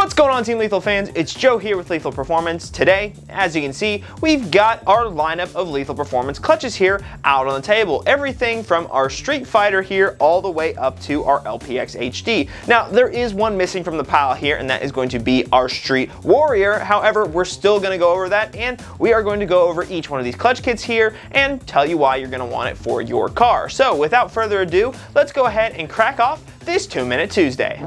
What's going on, Team Lethal fans? It's Joe here with Lethal Performance. Today, as you can see, we've got our lineup of Lethal Performance clutches here out on the table. Everything from our Street Fighter here all the way up to our LPX HD. Now, there is one missing from the pile here, and that is going to be our Street Warrior. However, we're still going to go over that, and we are going to go over each one of these clutch kits here and tell you why you're going to want it for your car. So, without further ado, let's go ahead and crack off this 2-Minute Tuesday.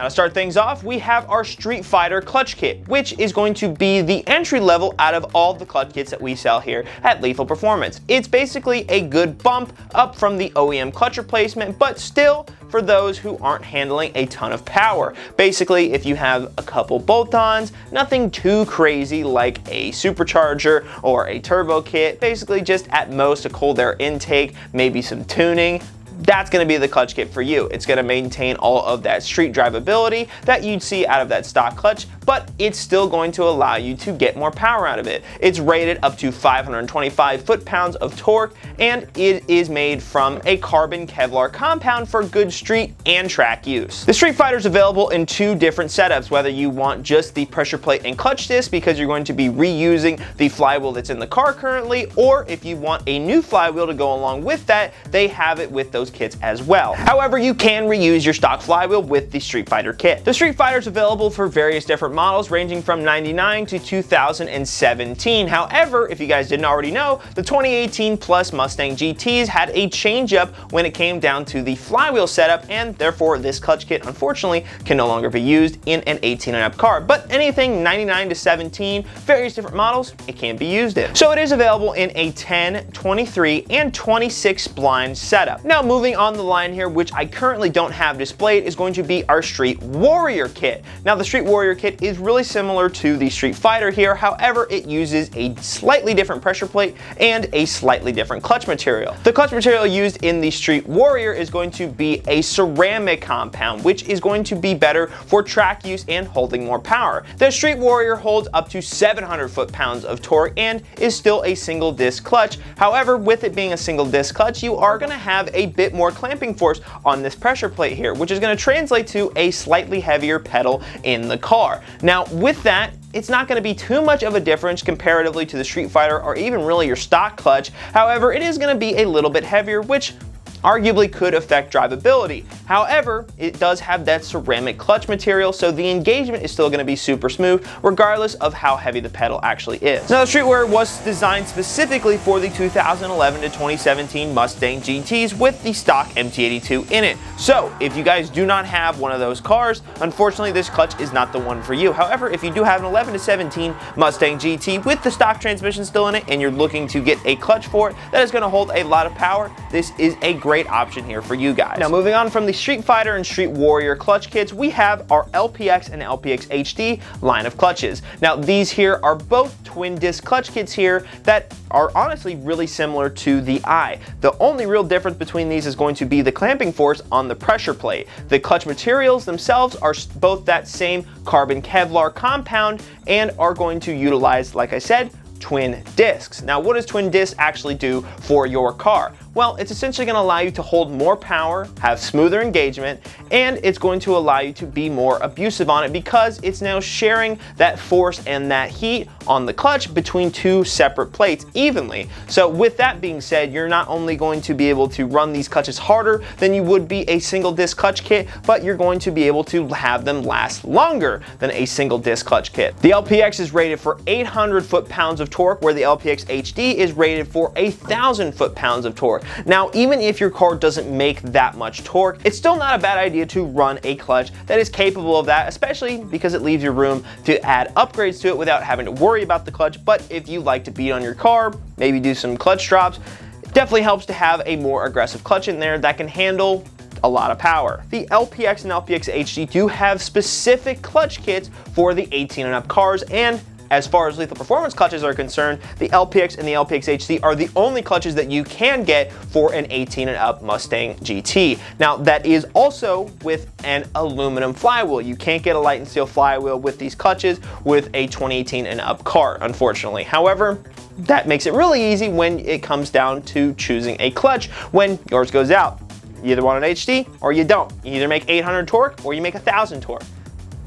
Now to start things off, we have our Street Fighter clutch kit, which is going to be the entry level out of all the clutch kits that we sell here at Lethal Performance. It's basically a good bump up from the OEM clutch replacement, but still for those who aren't handling a ton of power. Basically, if you have a couple bolt-ons, nothing too crazy like a supercharger or a turbo kit, basically just at most a cold air intake, maybe some tuning, that's going to be the clutch kit for you. It's going to maintain all of that street drivability that you'd see out of that stock clutch, but it's still going to allow you to get more power out of it. It's rated up to 525 foot-pounds of torque, and it is made from a carbon Kevlar compound for good street and track use. The Street Fighter is available in two different setups, whether you want just the pressure plate and clutch disc because you're going to be reusing the flywheel that's in the car currently, or if you want a new flywheel to go along with that, they have it with those kits as well. However, you can reuse your stock flywheel with the Street Fighter kit. The Street Fighter is available for various different models ranging from 99 to 2017. However, if you guys didn't already know, the 2018 plus Mustang GTs had a change up when it came down to the flywheel setup, and therefore this clutch kit unfortunately can no longer be used in an 18 and up car. But anything 99 to 17, various different models, it can be used in. So it is available in a 10, 23, and 26 spline setup. Now moving on the line here, which I currently don't have displayed, is going to be our Street Warrior kit. Now the Street Warrior kit is really similar to the Street Fighter here, however it uses a slightly different pressure plate and a slightly different clutch material. The clutch material used in the Street Warrior is going to be a ceramic compound, which is going to be better for track use and holding more power. The Street Warrior holds up to 700 foot-pounds of torque and is still a single disc clutch. However, with it being a single disc clutch, you are going to have a bit more clamping force on this pressure plate here, which is going to translate to a slightly heavier pedal in the car. Now with that, it's not going to be too much of a difference comparatively to the Street Fighter or even really your stock clutch. However, it is going to be a little bit heavier, which arguably could affect drivability. However, it does have that ceramic clutch material, so the engagement is still going to be super smooth regardless of how heavy the pedal actually is. Now the Street Warrior was designed specifically for the 2011 to 2017 Mustang GTs with the stock MT82 in it. So if you guys do not have one of those cars, unfortunately this clutch is not the one for you. However, if you do have an 11 to 17 Mustang GT with the stock transmission still in it and you're looking to get a clutch for it that is going to hold a lot of power, this is a great option here for you guys. Now moving on from the Street Fighter and Street Warrior clutch kits, we have our LPX and LPX HD line of clutches. Now these here are both twin disc clutch kits here that are honestly really similar to the Eye. The only real difference between these is going to be the clamping force on the pressure plate. The clutch materials themselves are both that same carbon Kevlar compound and are going to utilize, like I said, twin discs. Now what does twin discs actually do for your car? Well, it's essentially going to allow you to hold more power, have smoother engagement, and it's going to allow you to be more abusive on it because it's now sharing that force and that heat on the clutch between two separate plates evenly. So with that being said, you're not only going to be able to run these clutches harder than you would be a single disc clutch kit, but you're going to be able to have them last longer than a single disc clutch kit. The LPX is rated for 800 foot-pounds of torque, where the LPX HD is rated for 1,000 foot-pounds of torque. Now, even if your car doesn't make that much torque, it's still not a bad idea to run a clutch that is capable of that, especially because it leaves you room to add upgrades to it without having to worry about the clutch. But if you like to beat on your car, maybe do some clutch drops, it definitely helps to have a more aggressive clutch in there that can handle a lot of power. The LPX and LPX HD do have specific clutch kits for the 18 and up cars, and as far as Lethal Performance clutches are concerned, the LPX and the LPX HD are the only clutches that you can get for an 18 and up Mustang GT. Now that is also with an aluminum flywheel. You can't get a light and steel flywheel with these clutches with a 2018 and up car, unfortunately. However, that makes it really easy when it comes down to choosing a clutch when yours goes out. You either want an HD or you don't. You either make 800 torque or you make 1000 torque.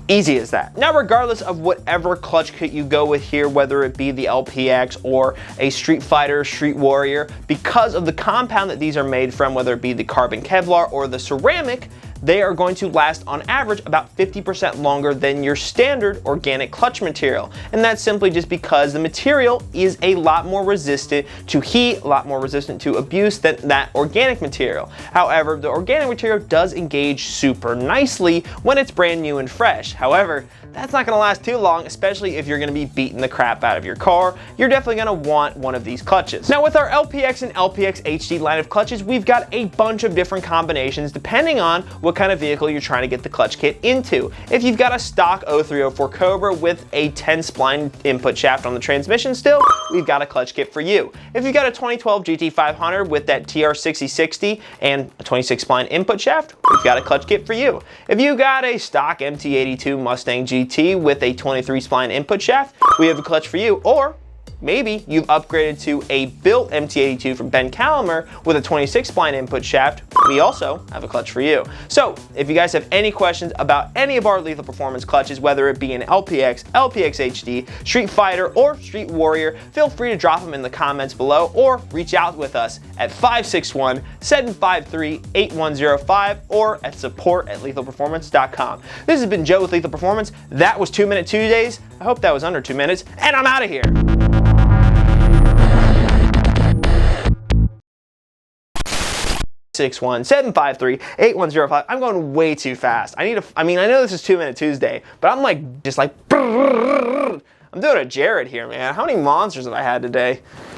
Easy as that. Now, regardless of whatever clutch kit you go with here, whether it be the LPX or a Street Fighter, Street Warrior, because of the compound that these are made from, whether it be the carbon Kevlar or the ceramic, they are going to last on average about 50% longer than your standard organic clutch material. And that's simply just because the material is a lot more resistant to heat, a lot more resistant to abuse than that organic material. However, the organic material does engage super nicely when it's brand new and fresh. However, that's not gonna last too long, especially if you're gonna be beating the crap out of your car. You're definitely gonna want one of these clutches. Now, with our LPX and LPX HD line of clutches, we've got a bunch of different combinations depending on what kind of vehicle you're trying to get the clutch kit into. If you've got a stock 0304 Cobra with a 10 spline input shaft on the transmission still, we've got a clutch kit for you. If you've got a 2012 GT500 with that TR6060 and a 26 spline input shaft, we've got a clutch kit for you. If you got a stock MT82 Mustang GT with a 23 spline input shaft, we have a clutch for you. Or maybe you've upgraded to a built MT82 from Ben Calamer with a 26 spline input shaft, we also have a clutch for you. So if you guys have any questions about any of our Lethal Performance clutches, whether it be an LPX, LPX HD, Street Fighter, or Street Warrior, feel free to drop them in the comments below or reach out with us at 561-753-8105 or at support@lethalperformance.com. This has been Joe with Lethal Performance. That was 2 Minute Tuesdays. I hope that was under 2 minutes, and I'm out of here. 61753-8105. I'm going way too fast. I know this is 2 Minute Tuesday, but I'm like, just like, I'm doing a Jared here, man. How many monsters have I had today?